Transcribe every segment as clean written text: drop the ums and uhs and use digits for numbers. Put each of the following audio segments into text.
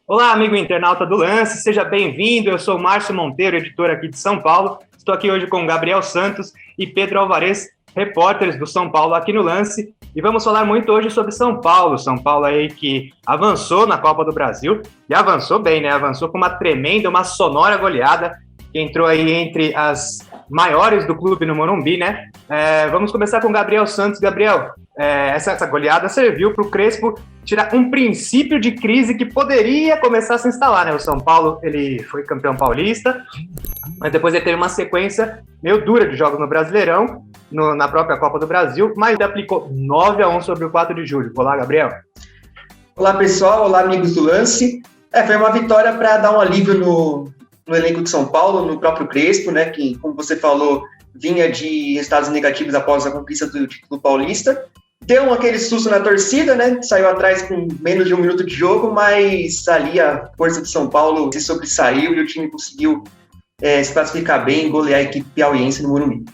Olá, amigo internauta do Lance, seja bem-vindo. Eu sou Márcio Monteiro, editor aqui de São Paulo. Estou aqui hoje com Gabriel Santos e Pedro Alvarez, repórteres do São Paulo aqui no Lance. E vamos falar muito hoje sobre São Paulo. São Paulo aí que avançou na Copa do Brasil e avançou bem, né? Avançou com uma tremenda, uma sonora goleada que entrou aí entre as maiores do clube no Morumbi, né? Vamos começar com o Gabriel Santos. Gabriel, essa goleada serviu para o Crespo tirar um princípio de crise que poderia começar a se instalar, né? O São Paulo, ele foi campeão paulista, mas depois ele teve uma sequência meio dura de jogos no Brasileirão, na própria Copa do Brasil, mas ele aplicou 9-1 sobre o 4 de julho. Olá, Gabriel. Olá, pessoal. Olá, amigos do Lance. Foi uma vitória para dar um alívio no elenco de São Paulo, no próprio Crespo, né? Que, como você falou, vinha de resultados negativos após a conquista do título paulista. Deu aquele susto na torcida, né? Saiu atrás com menos de um minuto de jogo, mas ali a força de São Paulo se sobressaiu e o time conseguiu se classificar bem e golear a equipe piauiense no Morumbi.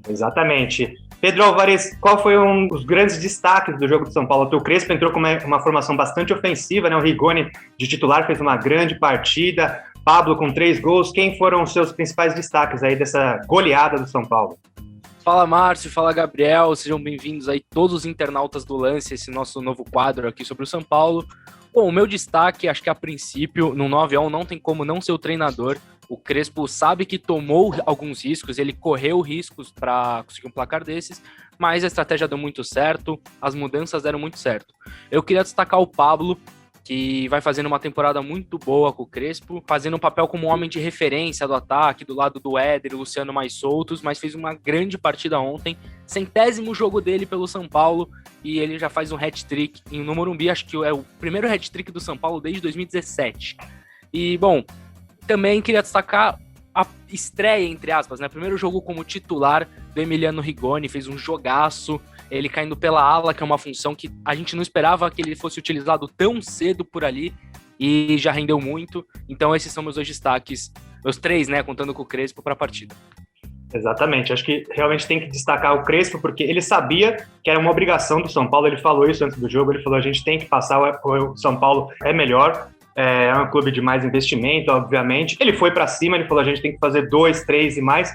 Exatamente. Pedro Alvarez, qual foi um dos grandes destaques do jogo de São Paulo? O Crespo entrou com uma formação bastante ofensiva, né? O Rigoni, de titular, fez uma grande partida. Pablo com 3 gols. Quem foram os seus principais destaques aí dessa goleada do São Paulo? Fala, Márcio, fala, Gabriel, sejam bem-vindos aí todos os internautas do Lance, esse nosso novo quadro aqui sobre o São Paulo. Bom, o meu destaque, acho que a princípio, no 9-1 não tem como não ser o treinador. O Crespo sabe que tomou alguns riscos, ele correu riscos para conseguir um placar desses, mas a estratégia deu muito certo, as mudanças deram muito certo. Eu queria destacar o Pablo, que vai fazendo uma temporada muito boa com o Crespo, fazendo um papel como um homem de referência do ataque, do lado do Éder e Luciano mais soltos, mas fez uma grande partida ontem, 100º jogo dele pelo São Paulo, e ele já faz um hat-trick no Morumbi, acho que é o primeiro hat-trick do São Paulo desde 2017. E, bom, também queria destacar a estreia, entre aspas, né? Primeiro jogo como titular do Emiliano Rigoni, fez um jogaço, ele caindo pela ala, que é uma função que a gente não esperava que ele fosse utilizado tão cedo por ali, e já rendeu muito. Então esses são meus 2 destaques, meus 3, né, contando com o Crespo para a partida. Exatamente, acho que realmente tem que destacar o Crespo, porque ele sabia que era uma obrigação do São Paulo, ele falou isso antes do jogo, ele falou, a gente tem que passar, o São Paulo é melhor, é um clube de mais investimento, obviamente. Ele foi para cima, ele falou, a gente tem que fazer 2, 3 e mais,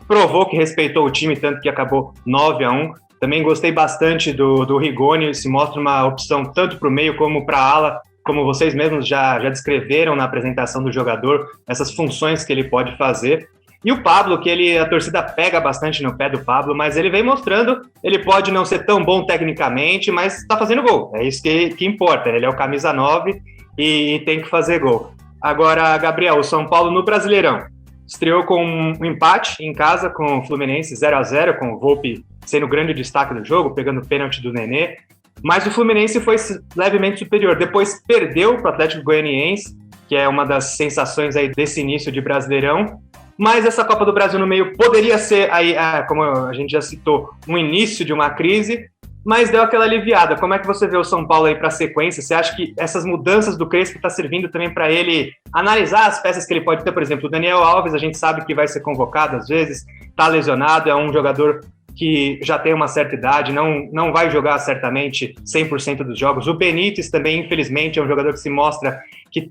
provou que respeitou o time, tanto que acabou 9-1. Também gostei bastante do Rigoni, se mostra uma opção tanto para o meio como para a ala, como vocês mesmos já descreveram na apresentação do jogador, essas funções que ele pode fazer. E o Pablo, que a torcida pega bastante no pé do Pablo, mas ele vem mostrando, ele pode não ser tão bom tecnicamente, mas está fazendo gol, é isso que importa, ele é o camisa 9 e tem que fazer gol. Agora, Gabriel, o São Paulo no Brasileirão estreou com um empate em casa com o Fluminense 0-0, com o Volpi sendo o grande destaque do jogo, pegando o pênalti do Nenê, mas o Fluminense foi levemente superior. Depois perdeu para o Atlético Goianiense, que é uma das sensações aí desse início de Brasileirão, mas essa Copa do Brasil no meio poderia ser, aí, como a gente já citou, um início de uma crise, mas deu aquela aliviada. Como é que você vê o São Paulo aí para a sequência? Você acha que essas mudanças do Crespo estão servindo também para ele analisar as peças que ele pode ter? Por exemplo, o Daniel Alves, a gente sabe que vai ser convocado às vezes, está lesionado, é um jogador que já tem uma certa idade, não vai jogar certamente 100% dos jogos. O Benítez também, infelizmente, é um jogador que se mostra que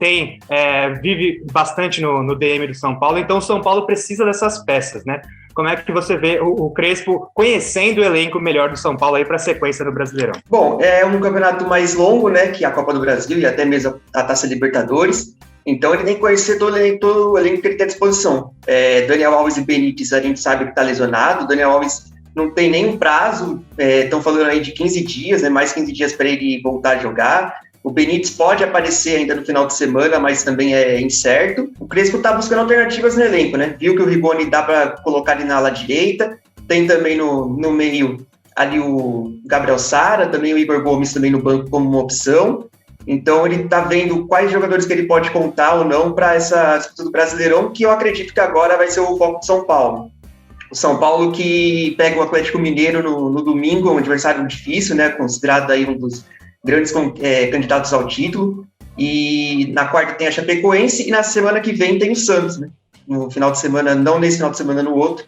vive bastante no DM do São Paulo, então o São Paulo precisa dessas peças, né? Como é que você vê o Crespo conhecendo o elenco melhor do São Paulo aí para a sequência do Brasileirão? Bom, é um campeonato mais longo, né, que a Copa do Brasil e até mesmo a Taça Libertadores, então ele tem que conhecer todo o elenco que ele tem à disposição. Daniel Alves e Benítez, a gente sabe que está lesionado, Daniel Alves não tem nenhum prazo, estão falando aí de 15 dias, né, mais 15 dias para ele voltar a jogar. O Benítez pode aparecer ainda no final de semana, mas também é incerto. O Crespo está buscando alternativas no elenco, né? Viu que o Rigoni dá para colocar ele na ala direita, tem também no meio ali o Gabriel Sara, também o Igor Gomes também no banco como uma opção. Então ele está vendo quais jogadores que ele pode contar ou não para essa disputa do Brasileirão, que eu acredito que agora vai ser o foco de São Paulo. O São Paulo que pega o Atlético Mineiro no domingo, um adversário difícil, né? Considerado aí um dos grandes candidatos ao título. E na quarta tem a Chapecoense e na semana que vem tem o Santos, né? No final de semana, não nesse final de semana, no outro,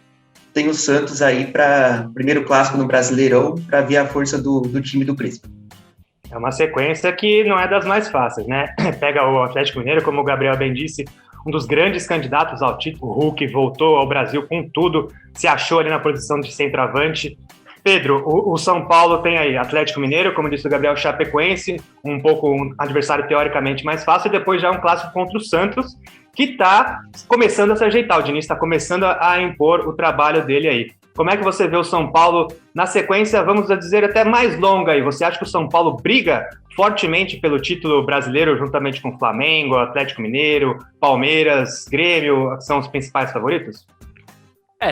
tem o Santos aí para primeiro clássico no Brasileirão, para ver a força do time do Crespo. É uma sequência que não é das mais fáceis, né? Pega o Atlético Mineiro, como o Gabriel bem disse, um dos grandes candidatos ao título. O Hulk voltou ao Brasil com tudo, se achou ali na posição de centroavante. Pedro, o São Paulo tem aí Atlético Mineiro, como disse o Gabriel, Chapecoense, um adversário teoricamente mais fácil, e depois já um clássico contra o Santos, que está começando a se ajeitar. O Diniz está começando a impor o trabalho dele aí. Como é que você vê o São Paulo na sequência, vamos dizer, até mais longa aí? Você acha que o São Paulo briga fortemente pelo título brasileiro, juntamente com o Flamengo, Atlético Mineiro, Palmeiras, Grêmio, que são os principais favoritos?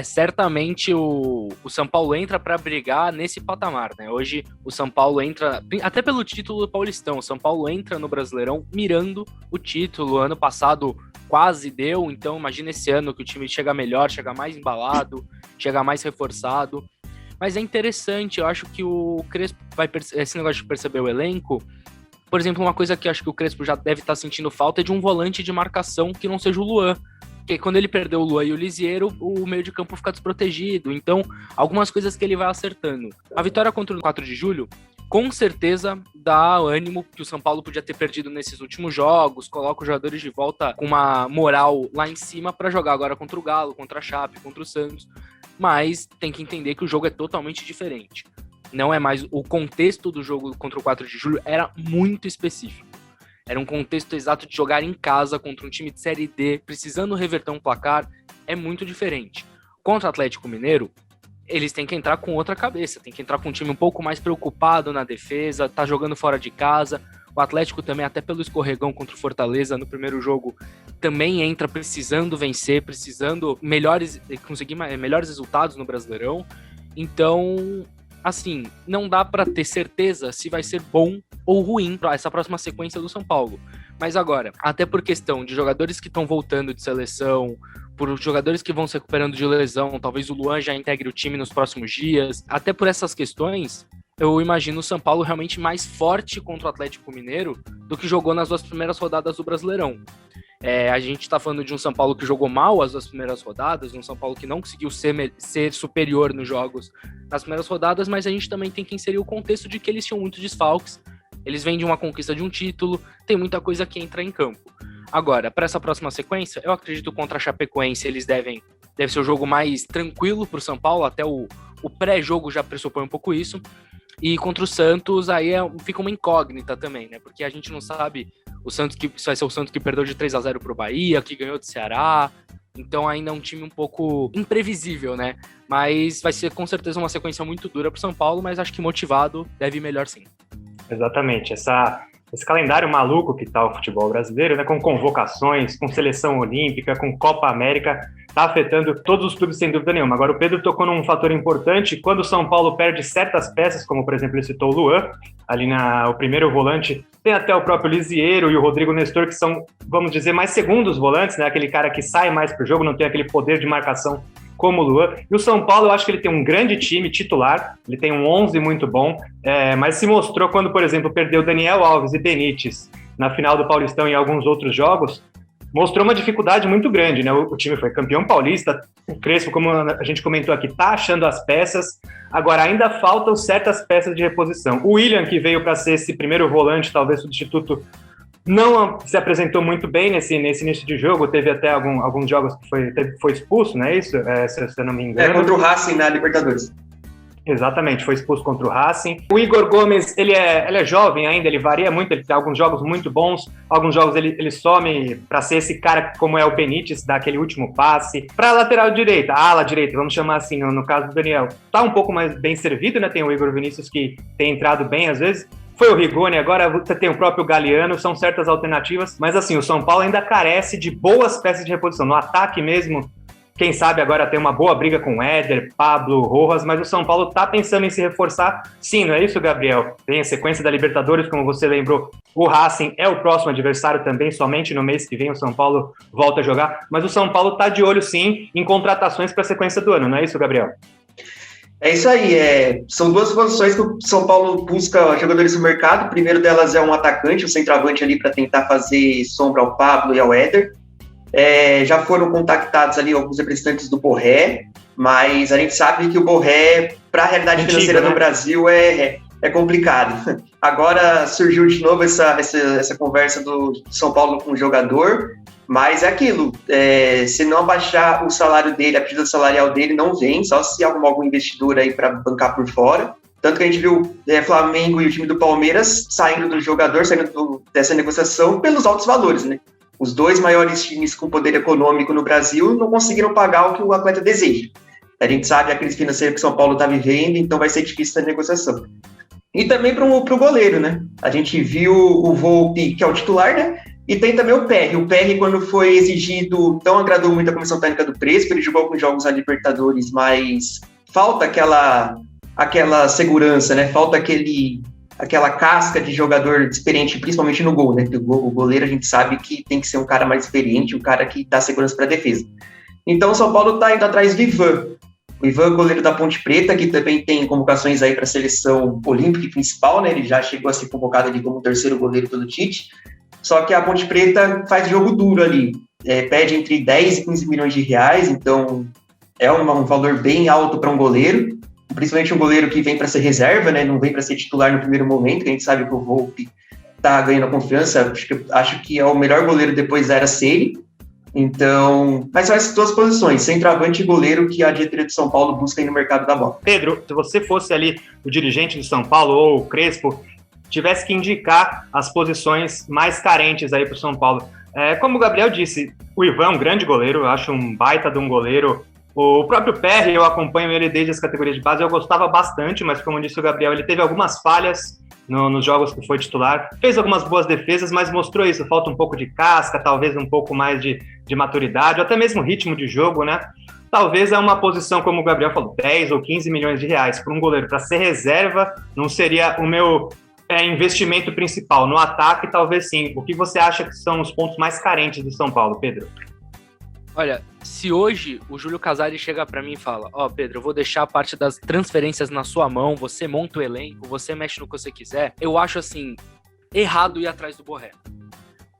Certamente o São Paulo entra para brigar nesse patamar, né? Hoje o São Paulo entra, até pelo título do Paulistão, o São Paulo entra no Brasileirão mirando o título. Ano passado quase deu, então imagina esse ano que o time chega melhor, chega mais embalado, chega mais reforçado. Mas é interessante, eu acho que o Crespo esse negócio de perceber o elenco. Por exemplo, uma coisa que eu acho que o Crespo já deve estar sentindo falta é de um volante de marcação que não seja o Luan. Porque quando ele perdeu o Luan e o Lisieiro, o meio de campo fica desprotegido. Então, algumas coisas que ele vai acertando. A vitória contra o 4 de julho, com certeza, dá ânimo que o São Paulo podia ter perdido nesses últimos jogos, coloca os jogadores de volta com uma moral lá em cima para jogar agora contra o Galo, contra a Chape, contra o Santos. Mas tem que entender que o jogo é totalmente diferente. Não é mais... O contexto do jogo contra o 4 de julho era muito específico. Era um contexto exato de jogar em casa contra um time de Série D, precisando reverter um placar, é muito diferente. Contra o Atlético Mineiro, eles têm que entrar com outra cabeça, tem que entrar com um time um pouco mais preocupado na defesa, tá jogando fora de casa. O Atlético também, até pelo escorregão contra o Fortaleza no primeiro jogo, também entra precisando vencer, precisando conseguir melhores resultados no Brasileirão. Então, assim, não dá para ter certeza se vai ser bom ou ruim para essa próxima sequência do São Paulo. Mas agora, até por questão de jogadores que estão voltando de seleção, por jogadores que vão se recuperando de lesão, talvez o Luan já integre o time nos próximos dias, até por essas questões, eu imagino o São Paulo realmente mais forte contra o Atlético Mineiro do que jogou nas 2 primeiras rodadas do Brasileirão. A gente está falando de um São Paulo que jogou mal as 2 primeiras rodadas, um São Paulo que não conseguiu ser superior nos jogos nas primeiras rodadas, mas a gente também tem que inserir o contexto de que eles tinham muitos desfalques, eles vêm de uma conquista de um título, tem muita coisa que entra em campo. Agora, para essa próxima sequência, eu acredito que contra a Chapecoense eles deve ser o jogo mais tranquilo para o São Paulo, até o pré-jogo já pressupõe um pouco isso. E contra o Santos, aí fica uma incógnita também, né? Porque a gente não sabe se vai ser o Santos que perdeu de 3-0 pro Bahia, que ganhou do Ceará. Então ainda é um time um pouco imprevisível, né? Mas vai ser com certeza uma sequência muito dura pro São Paulo, mas acho que motivado deve ir melhor sim. Exatamente. Esse calendário maluco que tá o futebol brasileiro, né? Com convocações, com seleção olímpica, com Copa América, está afetando todos os clubes sem dúvida nenhuma. Agora o Pedro tocou num fator importante, quando o São Paulo perde certas peças, como por exemplo ele citou o Luan, ali o primeiro volante, tem até o próprio Lisieiro e o Rodrigo Nestor, que são, vamos dizer, mais segundos volantes, né? Aquele cara que sai mais pro jogo, não tem aquele poder de marcação como o Luan. E o São Paulo, eu acho que ele tem um grande time titular, ele tem um 11 muito bom, mas se mostrou quando, por exemplo, perdeu Daniel Alves e Benítez na final do Paulistão e em alguns outros jogos, mostrou uma dificuldade muito grande, né? O time foi campeão paulista, o Crespo, como a gente comentou aqui, tá achando as peças, agora ainda faltam certas peças de reposição. O William, que veio para ser esse primeiro volante, talvez substituto, não se apresentou muito bem nesse início de jogo, teve até alguns jogos que foi expulso, não é isso? Se eu não me engano. Contra o Racing na Libertadores. Exatamente, foi expulso contra o Racing. O Igor Gomes, ele é jovem ainda, ele varia muito, ele tem alguns jogos muito bons, alguns jogos ele some para ser esse cara como é o Benítez, dá aquele último passe. Para a lateral direita, a ala direita, vamos chamar assim, no caso do Daniel, tá um pouco mais bem servido, né? Tem o Igor Vinícius que tem entrado bem às vezes. Foi o Rigoni, agora você tem o próprio Galeano, são certas alternativas, mas assim, o São Paulo ainda carece de boas peças de reposição. No ataque mesmo, quem sabe agora tem uma boa briga com o Éder, Pablo, Rojas, mas o São Paulo tá pensando em se reforçar. Sim, não é isso, Gabriel? Tem a sequência da Libertadores, como você lembrou, o Racing é o próximo adversário também, somente no mês que vem o São Paulo volta a jogar, mas o São Paulo tá de olho sim em contratações para a sequência do ano, não é isso, Gabriel? É isso aí, são 2 posições que o São Paulo busca jogadores no mercado. O primeiro delas é um atacante, um centroavante ali para tentar fazer sombra ao Pablo e ao Éder. Já foram contactados ali alguns representantes do Borré, mas a gente sabe que o Borré, para a realidade financeira do Brasil, é complicado. Agora surgiu de novo essa conversa do São Paulo com o jogador, mas é aquilo, se não abaixar o salário dele, a pedida salarial dele não vem, só se arrumar algum investidor aí para bancar por fora. Tanto que a gente viu Flamengo e o time do Palmeiras saindo do jogador, dessa negociação pelos altos valores, né? Os dois maiores times com poder econômico no Brasil não conseguiram pagar o que o atleta deseja. A gente sabe a crise financeira que o São Paulo está vivendo, então vai ser difícil essa negociação. E também para o goleiro, né? A gente viu o Volpi, que é o titular, né? E tem também o Perry. O Perry, quando foi exigido, não agradou muito a comissão técnica do Crespo, ele jogou alguns jogos a Libertadores, mas falta aquela segurança, né? Falta aquela casca de jogador experiente, principalmente no gol, né? O goleiro a gente sabe que tem que ser um cara mais experiente, um cara que dá segurança para a defesa. Então o São Paulo está indo atrás do Ivan. O Ivan, goleiro da Ponte Preta, que também tem convocações aí para a seleção olímpica e principal, né? Ele já chegou a ser convocado ali como terceiro goleiro pelo Tite. Só que a Ponte Preta faz jogo duro ali. Pede entre 10 e 15 milhões de reais, então é um valor bem alto para um goleiro. Principalmente um goleiro que vem para ser reserva, né? Não vem para ser titular no primeiro momento, que a gente sabe que o Volpi está ganhando a confiança. Acho que é o melhor goleiro depois da era Ceni. Então, mas são essas duas posições, centroavante e goleiro, que a diretoria de São Paulo busca aí no mercado da bola. Pedro, se você fosse ali o dirigente de São Paulo ou o Crespo, tivesse que indicar as posições mais carentes aí para o São Paulo. Como o Gabriel disse, o Ivan é um grande goleiro, eu acho um baita de um goleiro. O próprio Perry, eu acompanho ele desde as categorias de base, eu gostava bastante, mas como disse o Gabriel, ele teve algumas falhas nos jogos que foi titular, fez algumas boas defesas, mas mostrou isso, falta um pouco de casca, talvez um pouco mais de maturidade, ou até mesmo ritmo de jogo, né? Talvez é uma posição, como o Gabriel falou, 10 ou 15 milhões de reais para um goleiro, para ser reserva, não seria o meu investimento principal. No ataque, talvez sim. O que você acha que são os pontos mais carentes do São Paulo, Pedro? Olha, se hoje o Júlio Casares chega para mim e fala, Pedro, eu vou deixar a parte das transferências na sua mão, você monta o elenco, você mexe no que você quiser, eu acho, assim, errado ir atrás do Borré.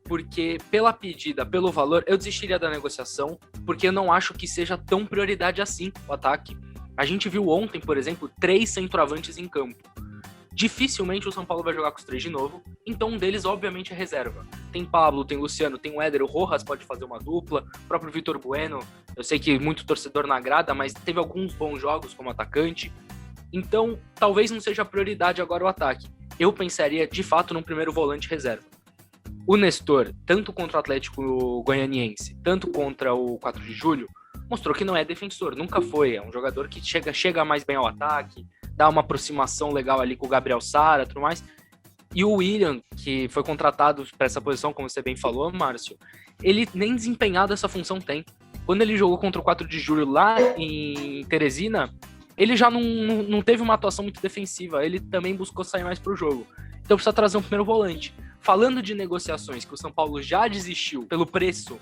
Porque pela pedida, pelo valor, eu desistiria da negociação, porque eu não acho que seja tão prioridade assim o ataque. A gente viu ontem, por exemplo, 3 centroavantes em campo. Dificilmente o São Paulo vai jogar com os 3 de novo, então um deles, obviamente, é reserva. Tem Pablo, tem Luciano, tem o Éder, o Rojas pode fazer uma dupla, o próprio Vitor Bueno, eu sei que muito torcedor não agrada, mas teve alguns bons jogos como atacante, então talvez não seja a prioridade agora o ataque. Eu pensaria, de fato, num primeiro volante reserva. O Nestor, tanto contra o Atlético Goianiense, tanto contra o 4 de julho, mostrou que não é defensor, nunca foi, é um jogador que chega mais bem ao ataque, dá uma aproximação legal ali com o Gabriel Sara e tudo mais. E o William, que foi contratado para essa posição, como você bem falou, Márcio, ele nem desempenhado essa função tem. Quando ele jogou contra o 4 de julho lá em Teresina, ele já não teve uma atuação muito defensiva, ele também buscou sair mais pro jogo. Então precisa trazer um primeiro volante. Falando de negociações que o São Paulo já desistiu pelo preço,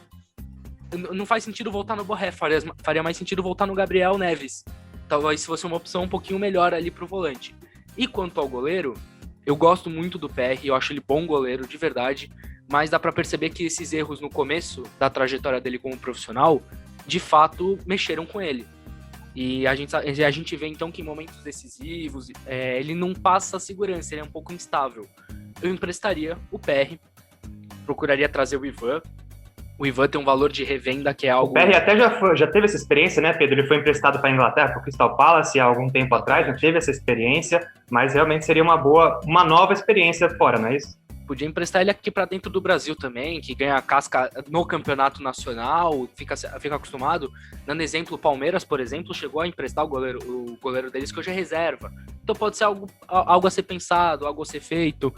não faz sentido voltar no Borré, faria mais sentido voltar no Gabriel Neves. Talvez fosse uma opção um pouquinho melhor ali pro volante. E quanto ao goleiro, eu gosto muito do PR, eu acho ele bom goleiro, de verdade, mas dá pra perceber que esses erros no começo da trajetória dele como profissional, de fato, mexeram com ele. E a gente vê, então, que em momentos decisivos, ele não passa segurança, ele é um pouco instável. Eu emprestaria o PR, procuraria trazer o Ivan. O Ivan tem um valor de revenda que é algo... O PR até já teve essa experiência, né, Pedro? Ele foi emprestado para a Inglaterra, para o Crystal Palace, há algum tempo atrás, já teve essa experiência, mas realmente seria uma nova experiência fora, não é isso? Podia emprestar ele aqui para dentro do Brasil também, que ganha casca no campeonato nacional, fica acostumado. Dando exemplo, o Palmeiras, por exemplo, chegou a emprestar o goleiro deles, que hoje é reserva. Então pode ser algo a ser pensado, algo a ser feito.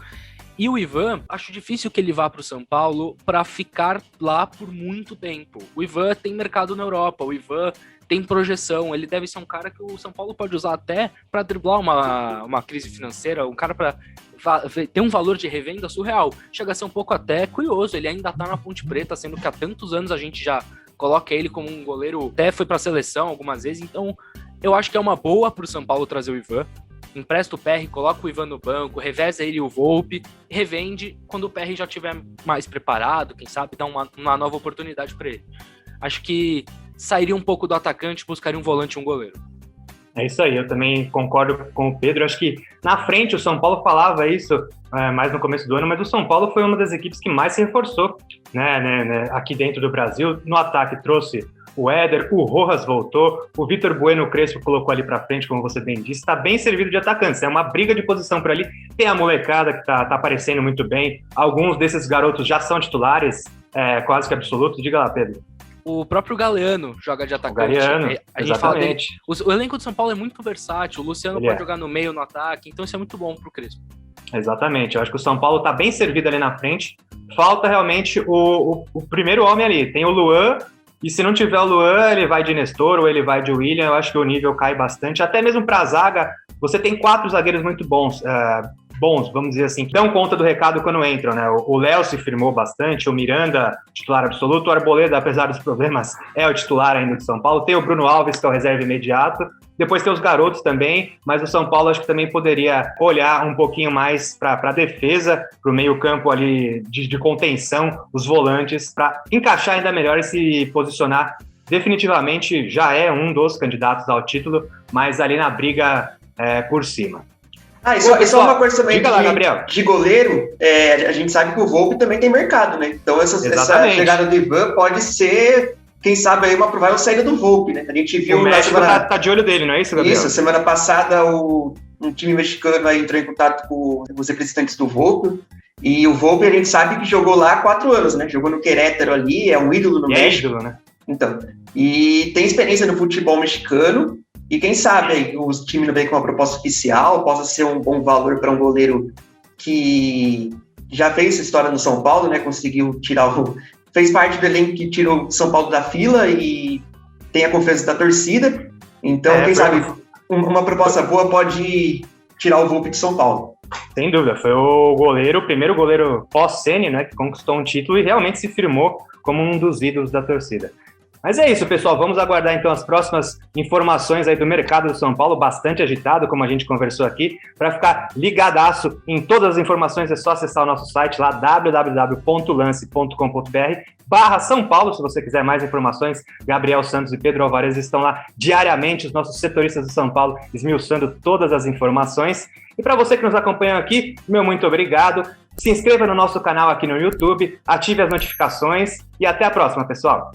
E o Ivan, acho difícil que ele vá para o São Paulo para ficar lá por muito tempo. O Ivan tem mercado na Europa, o Ivan tem projeção, ele deve ser um cara que o São Paulo pode usar até para driblar uma crise financeira, um cara para ter um valor de revenda surreal. Chega a ser um pouco até curioso, ele ainda tá na Ponte Preta, sendo que há tantos anos a gente já coloca ele como um goleiro, até foi para a seleção algumas vezes, então eu acho que é uma boa para o São Paulo trazer o Ivan. Empresta o PR, coloca o Ivan no banco, reveza ele e o Volpi, revende quando o PR já estiver mais preparado, quem sabe dá uma nova oportunidade para ele. Acho que sairia um pouco do atacante, buscaria um volante e um goleiro. É isso aí, eu também concordo com o Pedro. Acho que na frente o São Paulo falava isso mais no começo do ano, mas o São Paulo foi uma das equipes que mais se reforçou, né, aqui dentro do Brasil. No ataque trouxe o Éder, o Rojas voltou, o Vitor Bueno Crespo colocou ali pra frente, como você bem disse, tá bem servido de atacantes, é uma briga de posição por ali. Tem a molecada que tá aparecendo muito bem, alguns desses garotos já são titulares, quase que absolutos. Diga lá, Pedro. O próprio Galeano joga de atacante. O Galeano, a gente fala dele. O elenco de São Paulo é muito versátil, o Luciano pode jogar no meio, no ataque, então isso é muito bom pro Crespo. Exatamente, eu acho que o São Paulo tá bem servido ali na frente, falta realmente o primeiro homem ali, tem o Luan, e se não tiver o Luan, ele vai de Nestor ou ele vai de William, eu acho que o nível cai bastante, até mesmo pra zaga, você tem 4 zagueiros muito bons, vamos dizer assim, que dão conta do recado quando entram, né? O Léo se firmou bastante, o Miranda, titular absoluto, o Arboleda, apesar dos problemas, é o titular ainda de São Paulo, tem o Bruno Alves, que é o reserva imediato, depois tem os garotos também, mas o São Paulo acho que também poderia olhar um pouquinho mais para a defesa, para o meio campo ali de contenção, os volantes, para encaixar ainda melhor e se posicionar. Definitivamente já é um dos candidatos ao título, mas ali na briga por cima. E só uma coisa também Gabriel. De goleiro, a gente sabe que o Volpe também tem mercado, né? Então essa chegada do Ivan pode ser, quem sabe, aí uma provável saída do Volpe, né? A gente viu... O México tá de olho dele, não é isso, Gabriel? Isso, semana passada um time mexicano aí entrou em contato com os representantes do Volpe, e o Volpe a gente sabe que jogou lá há 4 anos, né? Jogou no Querétaro ali, é um ídolo no México. É ídolo, né? Então, e tem experiência no futebol mexicano, e quem sabe aí, os times não vêm com uma proposta oficial, possa ser um bom valor para um goleiro que já fez essa história no São Paulo, né? Conseguiu fez parte do elenco que tirou o São Paulo da fila e tem a confiança da torcida. Então, quem sabe, uma proposta boa pode tirar o Volpe de São Paulo. Sem dúvida, foi o primeiro goleiro pós-Ceni, né? Que conquistou um título e realmente se firmou como um dos ídolos da torcida. Mas é isso, pessoal. Vamos aguardar, então, as próximas informações aí do mercado do São Paulo, bastante agitado, como a gente conversou aqui. Para ficar ligadaço em todas as informações, é só acessar o nosso site lá, www.lance.com.br/São Paulo, se você quiser mais informações. Gabriel Santos e Pedro Alvarez estão lá diariamente, os nossos setoristas do São Paulo, esmiuçando todas as informações. E para você que nos acompanha aqui, meu muito obrigado. Se inscreva no nosso canal aqui no YouTube, ative as notificações e até a próxima, pessoal.